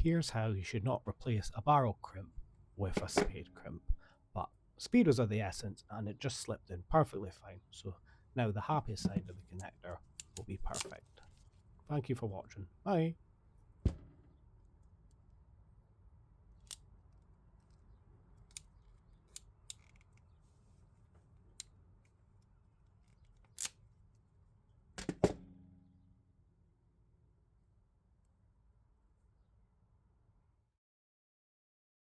Here's how you should not replace a barrel crimp with a spade crimp. But speed was of the essence and it just slipped in perfectly fine. So now the happy side of the connector will be perfect. Thank you for watching. Bye.